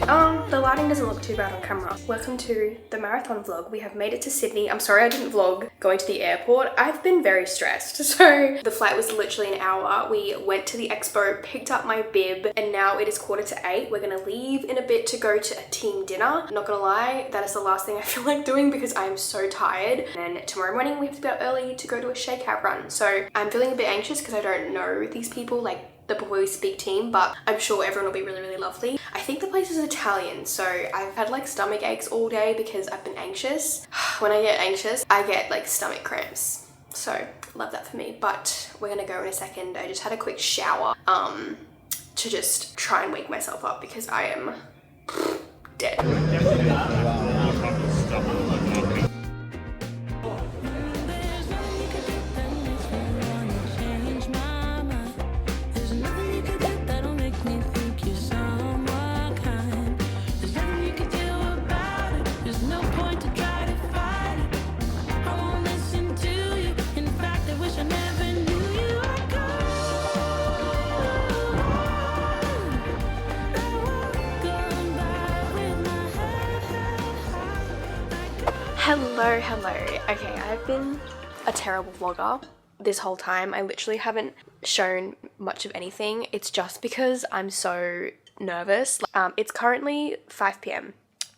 The lighting doesn't look too bad on camera. Welcome to the marathon vlog. We have made it to Sydney. I'm sorry I didn't vlog going to the airport. I've been very stressed. So the flight was literally an hour. We went to the expo, picked up my bib, and now it is 7:45. We're gonna leave in a bit to go to a team dinner. Not gonna lie, that is the last thing I feel like doing because I'm so tired. And then tomorrow morning we have to be out early to go to a shakeout run. So I'm feeling a bit anxious because I don't know these people, like the Before We Speak team, but I'm sure everyone will be really, really lovely. I think the place is Italian, so I've had like stomach aches all day because I've been anxious. When I get anxious, I get like stomach cramps. So love that for me, but we're gonna go in a second. I just had a quick shower to just try and wake myself up because I am dead. Hello. Okay, I've been a terrible vlogger this whole time. I literally haven't shown much of anything. It's just because I'm so nervous. It's currently 5 p.m.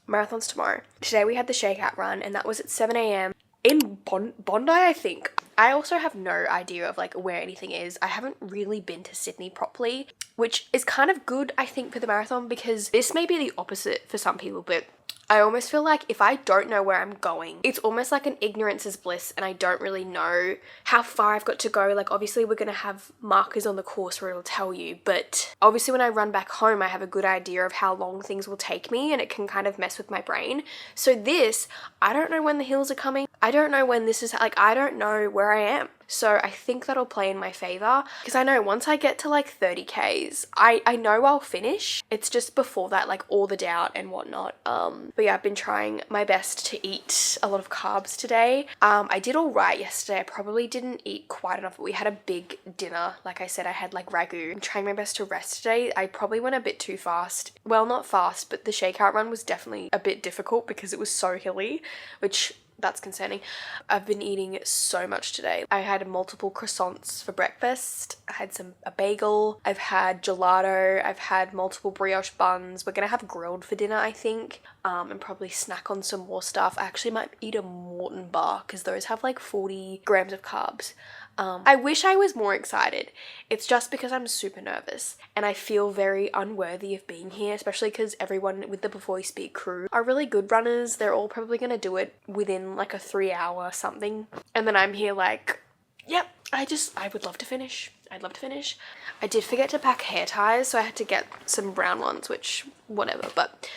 Marathon's tomorrow. Today we had the shakeout run and that was at 7 a.m. in Bondi, I think. I also have no idea of like where anything is. I haven't really been to Sydney properly, which is kind of good, I think, for the marathon because this may be the opposite for some people, but I almost feel like if I don't know where I'm going, it's almost like an ignorance is bliss and I don't really know how far I've got to go. Like obviously we're going to have markers on the course where it'll tell you, but obviously when I run back home, I have a good idea of how long things will take me and it can kind of mess with my brain. So this, I don't know when the hills are coming. I don't know when this is, like I don't know where I am. So I think that'll play in my favor because I know once I get to like 30Ks, I know I'll finish. It's just before that, like all the doubt and whatnot. But yeah, I've been trying my best to eat a lot of carbs today. I did all right yesterday. I probably didn't eat quite enough, but we had a big dinner. Like I said, I had like ragu. I'm trying my best to rest today. I probably went a bit too fast. Well, not fast, but the shakeout run was definitely a bit difficult because it was so hilly, which that's concerning. I've been eating so much today. I had multiple croissants for breakfast. I had a bagel. I've had gelato. I've had multiple brioche buns. We're gonna have grilled for dinner, I think, and probably snack on some more stuff. I actually might eat a Morton bar because those have like 40 grams of carbs. I wish I was more excited. It's just because I'm super nervous and I feel very unworthy of being here, especially because everyone with the Before We Speak crew are really good runners. They're all probably going to do it within like a 3-hour something. And then I'm here like, yep, I would love to finish. I'd love to finish. I did forget to pack hair ties, so I had to get some brown ones, which whatever, but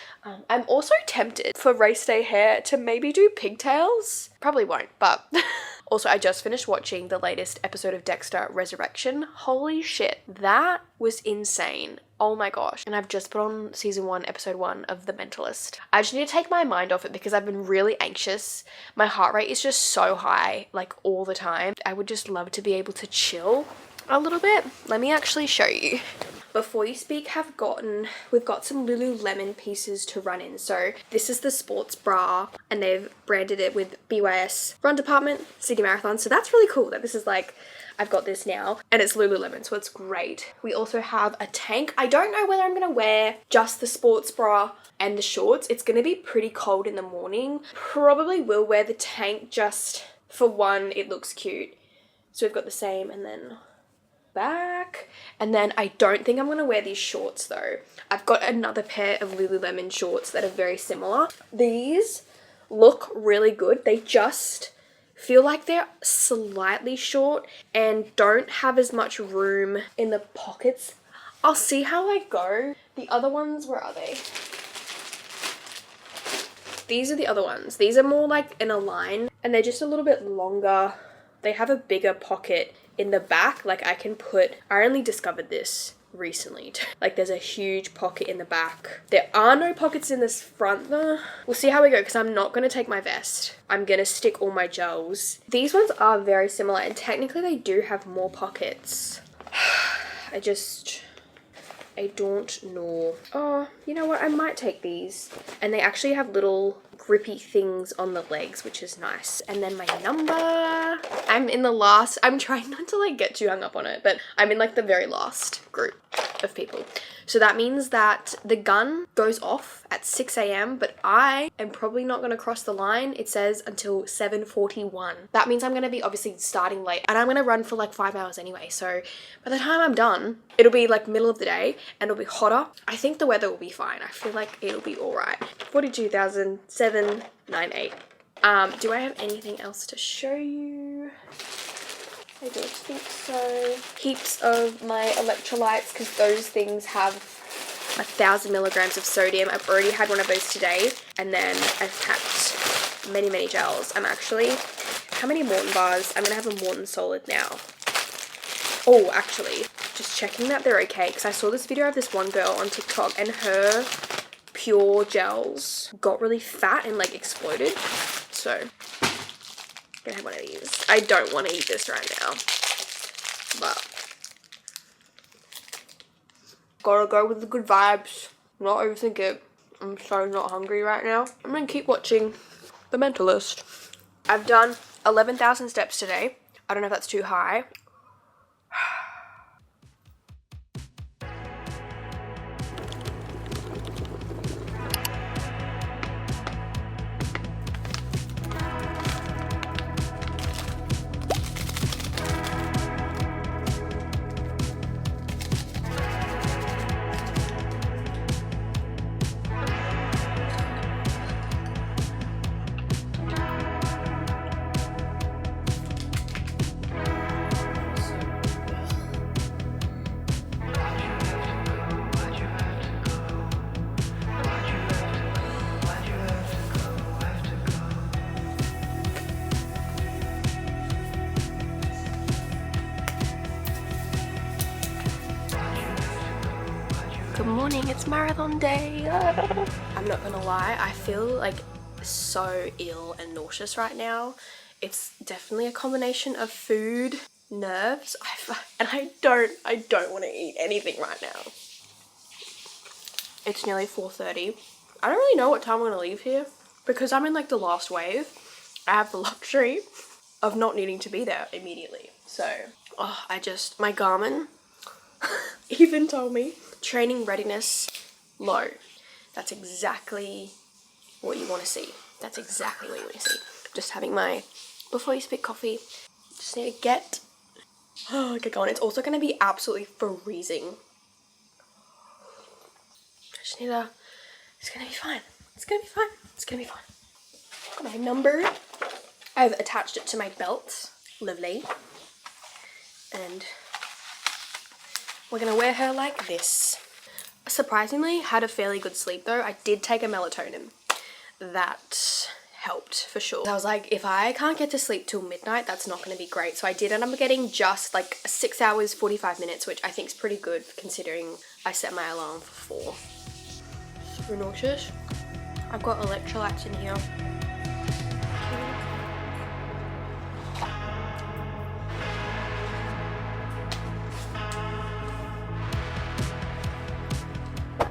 I'm also tempted for race day hair to maybe do pigtails. Probably won't, but also I just finished watching the latest episode of Dexter Resurrection. Holy shit, that was insane. Oh my gosh. And I've just put on season 1, episode 1 of The Mentalist. I just need to take my mind off it because I've been really anxious. My heart rate is just so high, like all the time. I would just love to be able to chill a little bit. Let me actually show you. Before You Speak we've got some Lululemon pieces to run in. So this is the sports bra and they've branded it with BYS Run Department City Marathon. So that's really cool that this is like, I've got this now and it's Lululemon, so it's great. We also have a tank. I don't know whether I'm gonna wear just the sports bra and the shorts. It's gonna be pretty cold in the morning. Probably will wear the tank just for one, it looks cute. So we've got the same and then back, and then I don't think I'm gonna wear these shorts though. I've got another pair of Lululemon shorts that are very similar. These look really good. They just feel like they're slightly short and don't have as much room in the pockets. I'll see how I go. The other ones, where are they? These are the other ones. These are more like in a line and they're just a little bit longer. They have a bigger pocket in the back. Like I only discovered this recently. Like there's a huge pocket in the back. There are no pockets in this front though. We'll see how we go because I'm not going to take my vest. I'm going to stick all my gels. These ones are very similar and technically they do have more pockets. I just I don't know. Oh, you know what? I might take these. And they actually have little grippy things on the legs, which is nice. And then my number. I'm in the last. I'm trying not to like get too hung up on it, but I'm in like the very last group of people. So that means that the gun goes off at 6 a.m, but I am probably not going to cross the line. It says until 7:41. That means I'm going to be obviously starting late, and I'm going to run for like 5 hours anyway. So by the time I'm done, it'll be like middle of the day and it'll be hotter. I think the weather will be fine. I feel like it'll be all right. 42,798. Do I have anything else to show you? I don't think so. Heaps of my electrolytes, because those things have 1,000 milligrams of sodium. I've already had one of those today. And then I've packed many, many gels. I'm actually, how many Morton bars? I'm going to have a Morton Solid now. Oh, actually, just checking that they're okay, because I saw this video of this one girl on TikTok and her pure gels got really fat and like exploded. So I'm gonna have one of these. I don't want to eat this right now, but gotta go with the good vibes, not overthink it. I'm so not hungry right now. I'm gonna keep watching The Mentalist. I've done 11,000 steps today. I don't know if that's too high. Good morning, it's marathon day. I'm not gonna lie, I feel like so ill and nauseous right now. It's definitely a combination of food, nerves, and I don't want to eat anything right now. It's nearly 4:30. I don't really know what time I'm gonna leave here because I'm in like the last wave. I have the luxury of not needing to be there immediately. So, my Garmin even told me training readiness low. That's exactly what you want to see. That's exactly what you want to see. Just having my before you speak coffee. Just need to get going. It's also going to be absolutely freezing. It's going to be fine. It's going to be fine. It's going to be fine. Got my number. I've attached it to my belt. Lovely. And we're going to wear her like this. Surprisingly, had a fairly good sleep though. I did take a melatonin. That helped for sure. I was like, if I can't get to sleep till midnight, that's not going to be great. So I did end up getting just like 6 hours, 45 minutes, which I think is pretty good considering I set my alarm for 4. Super nauseous. I've got electrolytes in here.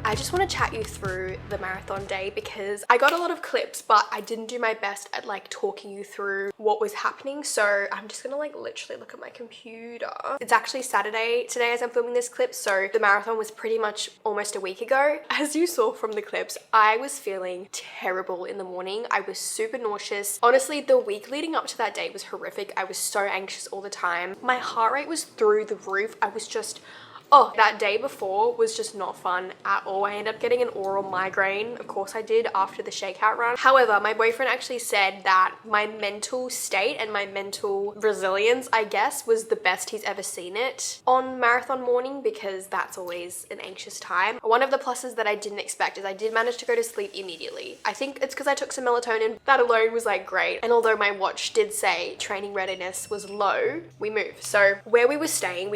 I just want to chat you through the marathon day because I got a lot of clips, but I didn't do my best at like talking you through what was happening. So I'm just gonna like literally look at my computer. It's actually Saturday today as I'm filming this clip. So the marathon was pretty much almost a week ago. As you saw from the clips, I was feeling terrible in the morning. I was super nauseous. Honestly, the week leading up to that day was horrific. I was so anxious all the time. My heart rate was through the roof. I was just that day before was just not fun at all. I ended up getting an oral migraine. Of course I did after the shakeout run. However, my boyfriend actually said that my mental state and my mental resilience, I guess, was the best he's ever seen it on marathon morning because that's always an anxious time. One of the pluses that I didn't expect is I did manage to go to sleep immediately. I think it's because I took some melatonin. That alone was like great. And although my watch did say training readiness was low, we moved. So where we were staying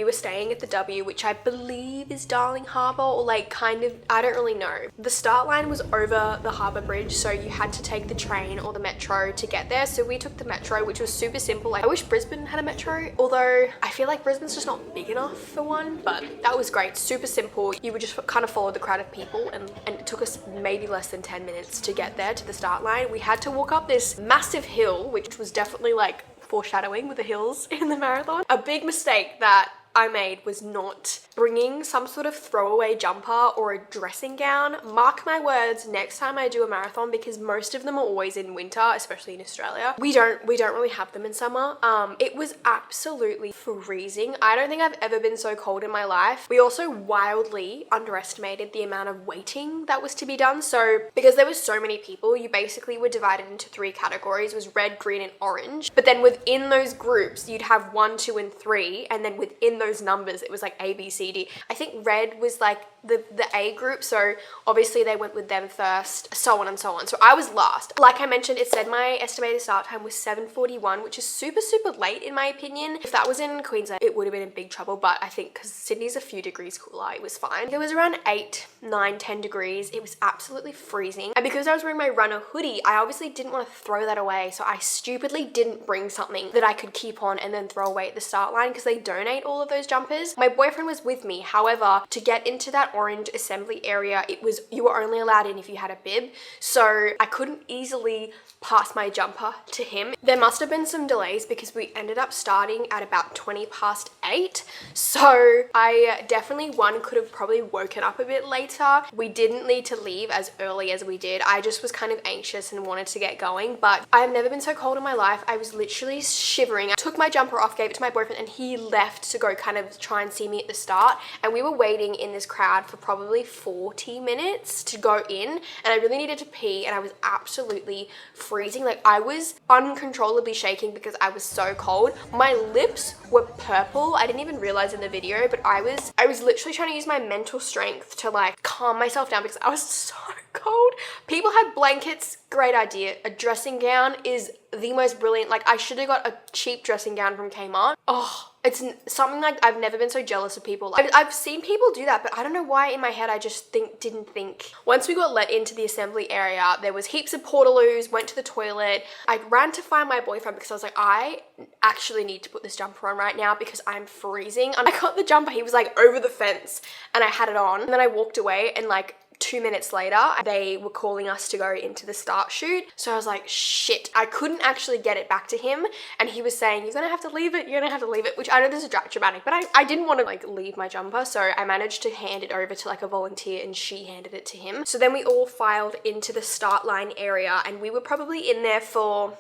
at the W, which I believe is Darling Harbour, or like kind of, I don't really know. The start line was over the harbour bridge, so you had to take the train or the metro to get there. So we took the metro, which was super simple. Like, I wish Brisbane had a metro, although I feel like Brisbane's just not big enough for one, but that was great. Super simple. You would just kind of follow the crowd of people, and it took us maybe less than 10 minutes to get there to the start line. We had to walk up this massive hill, which was definitely like foreshadowing with the hills in the marathon. A big mistake that I made was not bringing some sort of throwaway jumper or a dressing gown. Mark my words, next time I do a marathon, because most of them are always in winter, especially in Australia. We don't really have them in summer. It was absolutely freezing. I don't think I've ever been so cold in my life. We also wildly underestimated the amount of waiting that was to be done. So because there was so many people, you basically were divided into 3 categories. It was red, green, and orange. But then within those groups, you'd have 1, 2, and 3, and then within those numbers, it was like A, B, C, D. I think red was like the A group, so obviously they went with them first, so on and so on. So I was last. Like I mentioned, it said my estimated start time was 7:41, which is super late in my opinion. If that was in Queensland, it would have been in big trouble, but I think because Sydney's a few degrees cooler, it was fine. It was around 8, 9, 10 degrees. It was absolutely freezing, and because I was wearing my RUNNA hoodie, I obviously didn't want to throw that away, so I stupidly didn't bring something that I could keep on and then throw away at the start line, because they donate all of those jumpers. My boyfriend was with me, however, to get into that orange assembly area, you were only allowed in if you had a bib, so I couldn't easily pass my jumper to him. There must have been some delays because we ended up starting at about 20 past 8, so I definitely could have probably woken up a bit later. We didn't need to leave as early as we did. I just was kind of anxious and wanted to get going, but I've never been so cold in my life. I was literally shivering. I took my jumper off, gave it to my boyfriend, and he left to go kind of try and see me at the start, and we were waiting in this crowd for probably 40 minutes to go in, and I really needed to pee, and I was absolutely freezing. Like, I was uncontrollably shaking because I was so cold. My lips were purple. I didn't even realize in the video, but I was literally trying to use my mental strength to like calm myself down because I was so cold. People had blankets. Great idea. A dressing gown is the most brilliant. Like, I should have got a cheap dressing gown from Kmart. Oh, it's something like I've never been so jealous of people. I've seen people do that, but I don't know why in my head I just didn't think. Once we got let into the assembly area, there was heaps of portaloos, went to the toilet. I ran to find my boyfriend because I was like, I actually need to put this jumper on right now because I'm freezing. And I got the jumper. He was like over the fence and I had it on. And then I walked away, and like 2 minutes later, they were calling us to go into the start chute. So I was like, shit, I couldn't actually get it back to him. And he was saying, you're gonna have to leave it, which I know this is dramatic, but I didn't want to like leave my jumper. So I managed to hand it over to like a volunteer, and she handed it to him. So then we all filed into the start line area, and we were probably in there for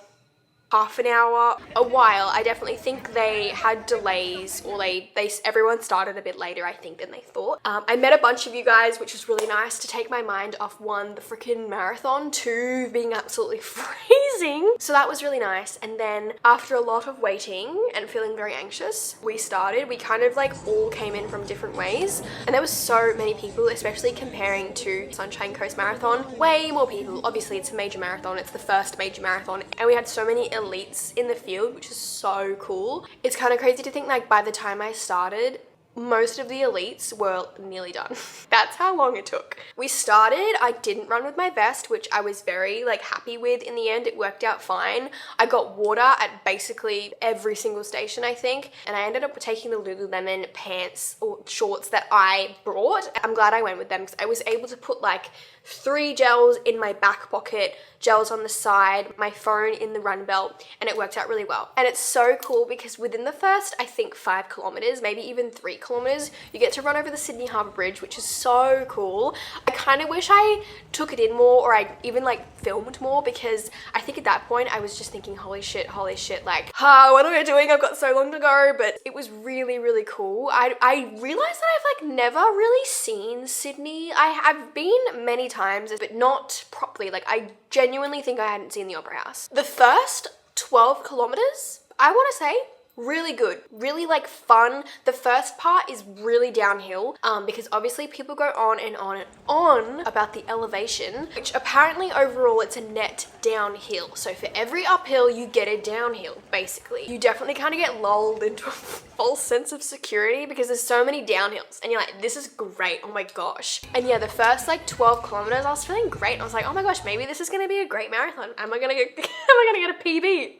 half an hour, a while. I definitely think they had delays, or everyone started a bit later, I think, than they thought. I met a bunch of you guys, which was really nice to take my mind off 1, the freaking marathon, 2, being absolutely freezing. So that was really nice. And then after a lot of waiting and feeling very anxious, we started. We kind of like all came in from different ways, and there was so many people, especially comparing to Sunshine Coast Marathon. Way more people. Obviously, it's a major marathon. It's the first major marathon, and we had so many elites in the field, which is so cool. It's kind of crazy to think like by the time I started, most of the elites were nearly done. That's how long it took. We started, I didn't run with my vest, which I was very like happy with. In the end, it worked out fine. I got water at basically every single station, I think, and I ended up taking the Lululemon pants or shorts that I brought. I'm glad I went with them because I was able to put like 3 gels in my back pocket, gels on the side, my phone in the run belt, and it worked out really well. And it's so cool because within the first, I think 5 kilometers, maybe even 3 kilometers, you get to run over the Sydney Harbour Bridge, which is so cool. I kind of wish I took it in more, or I even like filmed more, because I think at that point I was just thinking, holy shit, like, what am I doing? I've got so long to go. But it was really cool. I realized that I've like never really seen Sydney. I've been many times, but not properly. Like, I genuinely think I hadn't seen the Opera House. The first 12 kilometers, I want to say, Really good, really like fun. The first part is really downhill because obviously people go on and on and on about the elevation, which apparently overall it's a net downhill. So for every uphill you get a downhill, basically. You definitely kind of get lulled into a false sense of security because there's so many downhills and you're like, this is great, oh my gosh. And yeah, the first like 12 kilometers I was feeling great. I was like, oh my gosh, maybe this is gonna be a great marathon. Am I gonna get a PB?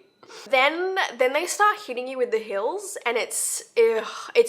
Then they start hitting you with the hills and it's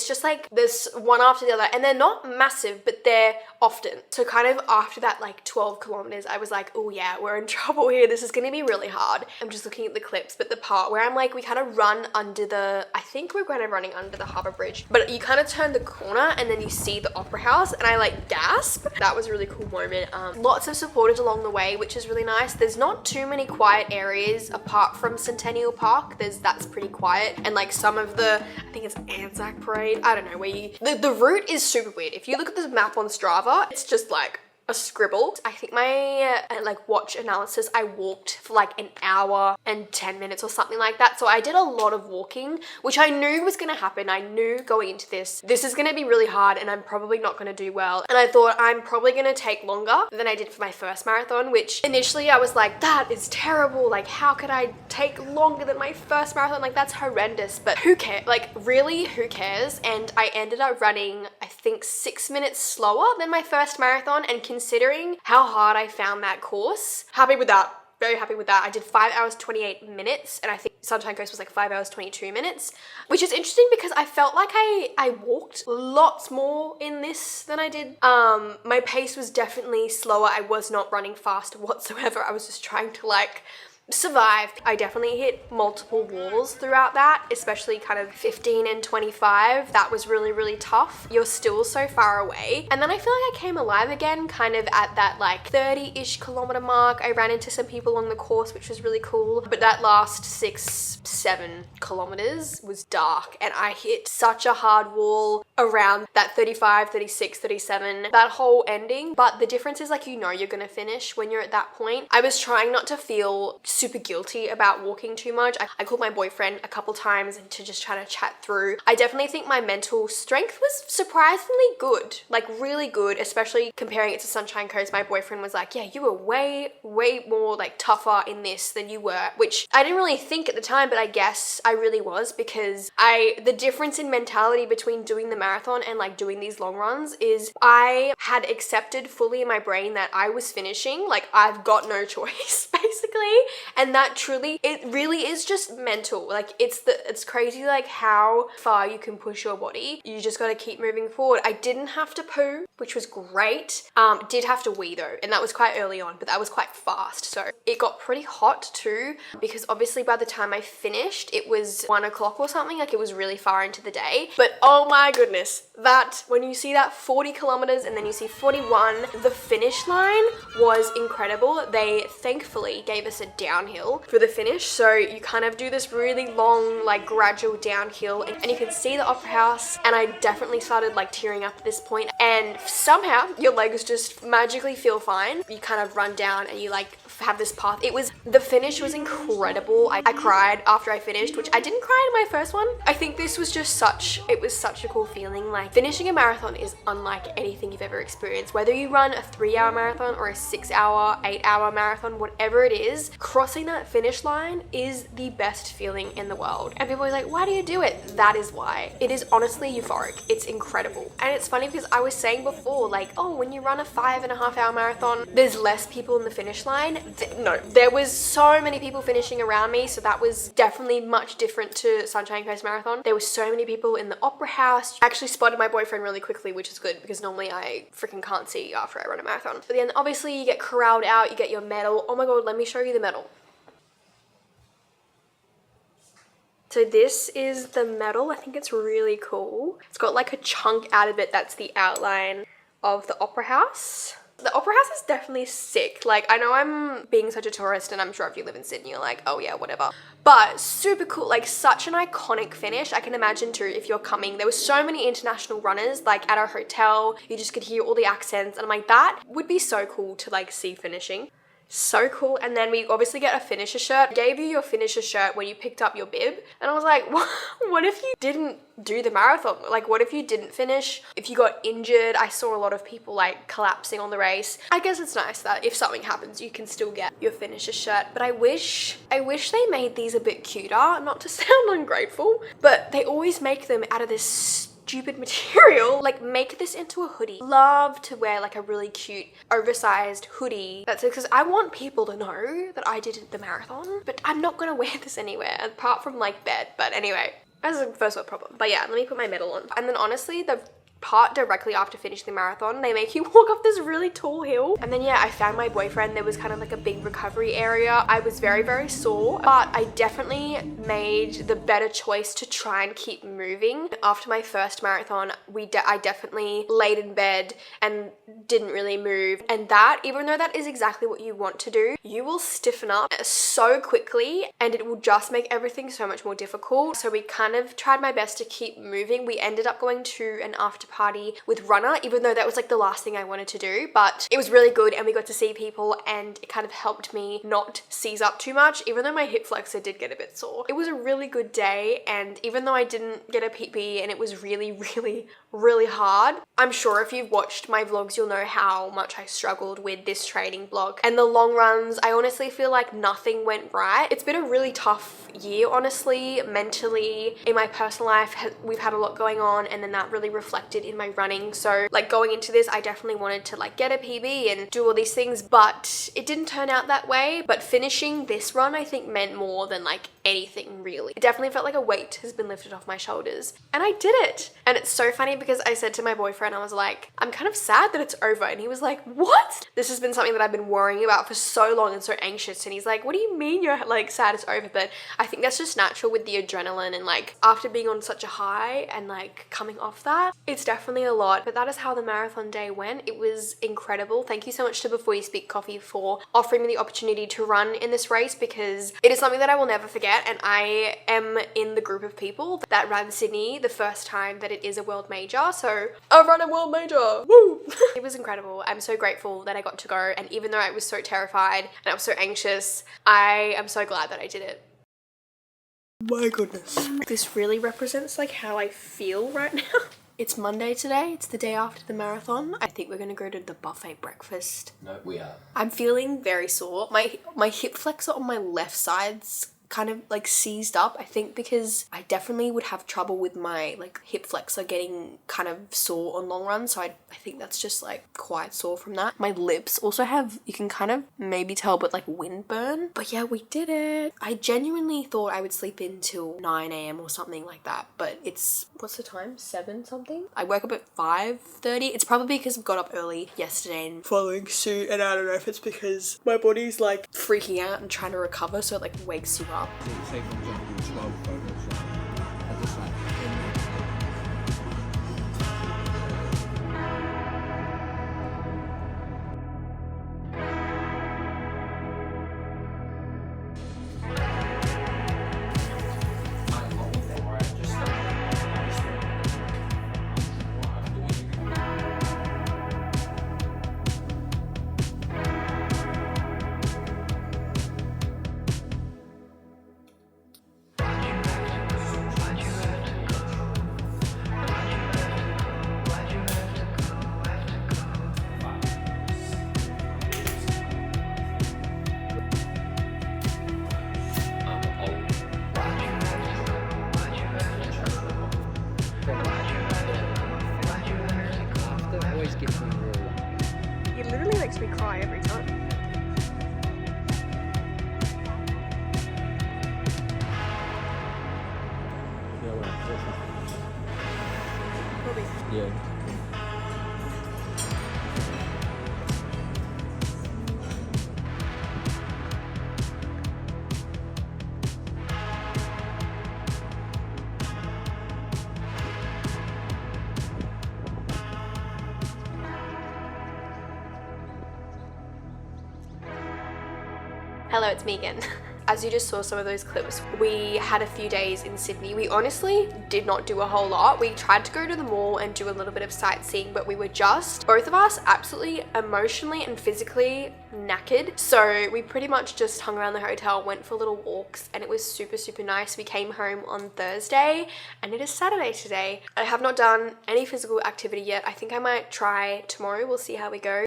just like this one after the other, and they're not massive but they're often. So kind of after that like 12 kilometers I was like, oh yeah, we're in trouble here, this is gonna be really hard. I'm just looking at the clips, but the part where I'm like, we kind of run under the, I think we're kind of running under the harbour bridge, but you kind of turn the corner and then you see the opera house and I like gasp. That was a really cool moment. Lots of supporters along the way, which is really nice. There's not too many quiet areas apart from Centennial Park. That's pretty quiet, and like some of the, I think it's Anzac Parade, I don't know, where you, the route is super weird. If you look at the map on Strava, it's just like a scribble. I think my like watch analysis, I walked for like an hour and 10 minutes or something like that. So I did a lot of walking, which I knew was gonna happen. I knew going into this is gonna be really hard and I'm probably not gonna do well. And I thought I'm probably gonna take longer than I did for my first marathon, which initially I was like, that is terrible. Like, how could I take longer than my first marathon? Like, that's horrendous, but who cares? Like, really, who cares? And I ended up running, I think 6 minutes slower than my first marathon, and considering how hard I found that course, happy with that. Very happy with that. I did 5 hours 28 minutes and I think Sunshine Coast was like 5 hours 22 minutes, which is interesting because I felt like I walked lots more in this than I did. My pace was definitely slower. I was not running fast whatsoever. I was just trying to like survived. I definitely hit multiple walls throughout that, especially kind of 15 and 25. That was really, really tough. You're still so far away. And then I feel like I came alive again kind of at that like 30-ish kilometer mark. I ran into some people along the course, which was really cool. But that last 6-7 kilometers was dark and I hit such a hard wall around that 35, 36, 37, that whole ending. But the difference is like, you know, you're gonna finish when you're at that point. I was trying not to feel super guilty about walking too much. I called my boyfriend a couple times and to just try to chat through. I definitely think my mental strength was surprisingly good, like really good, especially comparing it to Sunshine Coast. My boyfriend was like, yeah, you were way more like tougher in this than you were, which I didn't really think at the time, but I guess I really was, because the difference in mentality between doing the marathon and like doing these long runs is I had accepted fully in my brain that I was finishing, like I've got no choice basically. And that truly, it really is just mental. Like it's crazy like how far you can push your body. You just got to keep moving forward. I didn't have to poo, which was great. Did have to wee though, and that was quite early on, but that was quite fast. So it got pretty hot too, because obviously by the time I finished, it was 1 o'clock or something. Like it was really far into the day. But oh my goodness, that when you see that 40 kilometers and then you see 41, the finish line was incredible. They thankfully gave us a downhill for the finish, so you kind of do this really long like gradual downhill and you can see the opera house, and I definitely started like tearing up at this point, and somehow your legs just magically feel fine. You kind of run down and you like have this path. The finish was incredible. I cried after I finished, which I didn't cry in my first one. I think this was just such a cool feeling. Like finishing a marathon is unlike anything you've ever experienced. Whether you run a 3-hour marathon or a 6-hour, 8-hour marathon, whatever it is, crossing that finish line is the best feeling in the world. And people are like, why do you do it? That is why. It is honestly euphoric. It's incredible. And it's funny because I was saying before, like, oh, when you run a 5.5-hour marathon, there's less people in the finish line. No, there was so many people finishing around me, so that was definitely much different to Sunshine Coast Marathon. There were so many people in the opera house. I actually spotted my boyfriend really quickly, which is good because normally I freaking can't see after I run a marathon. But then obviously you get corralled out, you get your medal. Oh my god, let me show you the medal. So this is the medal. I think it's really cool. It's got like a chunk out of it that's the outline of the opera house. The opera house is definitely sick. Like, I know I'm being such a tourist, and I'm sure if you live in Sydney, you're like, oh yeah, whatever. But super cool, like such an iconic finish. I can imagine too, if you're coming, there were so many international runners, like at our hotel, you just could hear all the accents, and I'm like, that would be so cool to like see finishing. So cool. And then we obviously get a finisher shirt. I gave you your finisher shirt when you picked up your bib. And I was like, what if you didn't do the marathon? Like, what if you didn't finish? If you got injured? I saw a lot of people like collapsing on the race. I guess it's nice that if something happens, you can still get your finisher shirt. But I wish they made these a bit cuter. Not to sound ungrateful, but they always make them out of this stupid material. Like, make this into a hoodie. Love to wear like a really cute oversized hoodie. That's it, because I want people to know that I did the marathon, but I'm not gonna wear this anywhere apart from like bed. But anyway, that's a first world problem. But yeah, let me put my medal on. And then honestly, the part directly after finishing the marathon, they make you walk up this really tall hill. And then yeah, I found my boyfriend. There was kind of like a big recovery area. I was very, very sore, but I definitely made the better choice to try and keep moving. After my first marathon, I definitely laid in bed and didn't really move. And that, even though that is exactly what you want to do, you will stiffen up so quickly and it will just make everything so much more difficult. So we kind of tried my best to keep moving. We ended up going to an after party with RUNNA, even though that was like the last thing I wanted to do, but it was really good and we got to see people and it kind of helped me not seize up too much, even though my hip flexor did get a bit sore. It was a really good day, and even though I didn't get a PB and it was really, really, really hard, I'm sure if you've watched my vlogs, you'll know how much I struggled with this training block. And the long runs, I honestly feel like nothing went right. It's been a really tough year, honestly, mentally. In my personal life, we've had a lot going on, and then that really reflected in my running. So like going into this, I definitely wanted to like get a PB and do all these things, but it didn't turn out that way. But finishing this run, I think, meant more than like anything really. It definitely felt like a weight has been lifted off my shoulders, and I did it. And it's so funny because I said to my boyfriend, I was like, I'm kind of sad that it's over. And he was like, what? This has been something that I've been worrying about for so long and so anxious. And he's like, what do you mean you're like sad it's over? But I think that's just natural with the adrenaline, and like after being on such a high and like coming off that, it's definitely a lot. But that is how the marathon day went. It was incredible. Thank you so much to Before You Speak Coffee for offering me the opportunity to run in this race, because it is something that I will never forget. And I am in the group of people that ran Sydney the first time that it is a world major. So I've run a world major, woo! It was incredible. I'm so grateful that I got to go. And even though I was so terrified and I was so anxious, I am so glad that I did it. My goodness. This really represents like how I feel right now. It's Monday today. It's the day after the marathon. I think we're gonna go to the buffet breakfast. No, we are. I'm feeling very sore. My hip flexor on my left side's kind of like seized up, I think, because I definitely would have trouble with my like hip flexor getting kind of sore on long runs. So I think that's just like quite sore from that. My lips also have, you can kind of maybe tell, but like windburn. But yeah, we did it. I genuinely thought I would sleep in till 9 a.m. or something like that, but it's, what's the time? 7 something? I woke up at 5:30. It's probably because I got up early yesterday and following suit, and I don't know if it's because my body's like freaking out and trying to recover, so it like wakes you up. Say for example, 12 photos, right? At this like It literally makes me cry every time. yeah. Hello, it's me again. as you just saw some of those clips, we had a few days in Sydney. We honestly did not do a whole lot. We tried to go to the mall and do a little bit of sightseeing, but we were just, both of us, absolutely emotionally and physically knackered. So we pretty much just hung around the hotel, went for little walks, and it was super, super nice. We came home on Thursday and it is Saturday today. I have not done any physical activity yet. I think I might try tomorrow. We'll see how we go.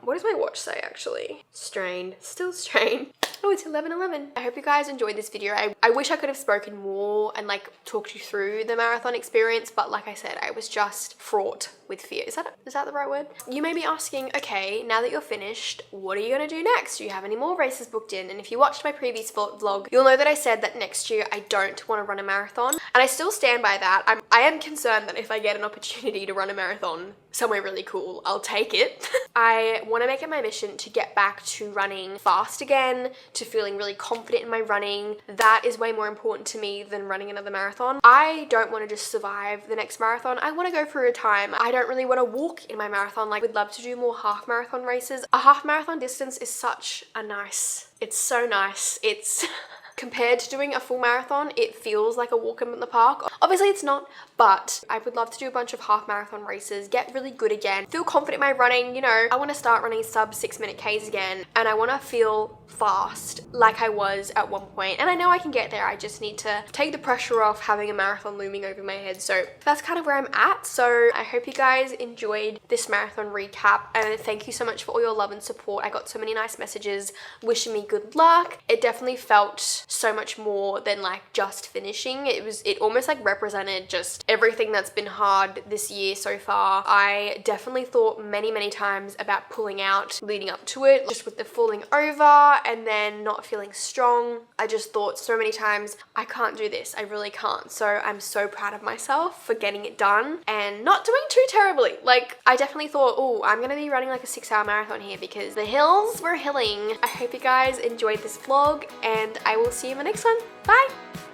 What does my watch say actually? Strained, still strained. Oh, it's 11:11. I hope you guys enjoyed this video. I wish I could have spoken more and like talked you through the marathon experience, but like I said, I was just fraught with fear. Is that the right word? You may be asking, okay, now that you're finished, what are you gonna do next? Do you have any more races booked in? And if you watched my previous vlog, you'll know that I said that next year I don't want to run a marathon, and I still stand by that. I am concerned that if I get an opportunity to run a marathon somewhere really cool, I'll take it. I want to make it my mission to get back to running fast again, to feeling really confident in my running. That is way more important to me than running another marathon. I don't want to just survive the next marathon. I want to go through a time. I don't really want to walk in my marathon. Like, we'd love to do more half marathon races. A half marathon distance is such a nice, it's so nice. It's compared to doing a full marathon, it feels like a walk in the park. Obviously it's not, but I would love to do a bunch of half marathon races, get really good again, feel confident in my running. You know, I want to start running sub 6-minute Ks again, and I want to feel fast like I was at one point. And I know I can get there. I just need to take the pressure off having a marathon looming over my head. So that's kind of where I'm at. So I hope you guys enjoyed this marathon recap, and thank you so much for all your love and support. I got so many nice messages wishing me good luck. It definitely felt so much more than like just finishing. It almost like represented just everything that's been hard this year so far. I definitely thought many times about pulling out leading up to it, just with the falling over and then not feeling strong. I just thought so many times, I can't do this, I really can't. So I'm so proud of myself for getting it done and not doing too terribly. Like, I definitely thought, oh, I'm gonna be running like a 6-hour marathon here because the hills were hilling. I hope you guys enjoyed this vlog, and I will see you in the next one. Bye!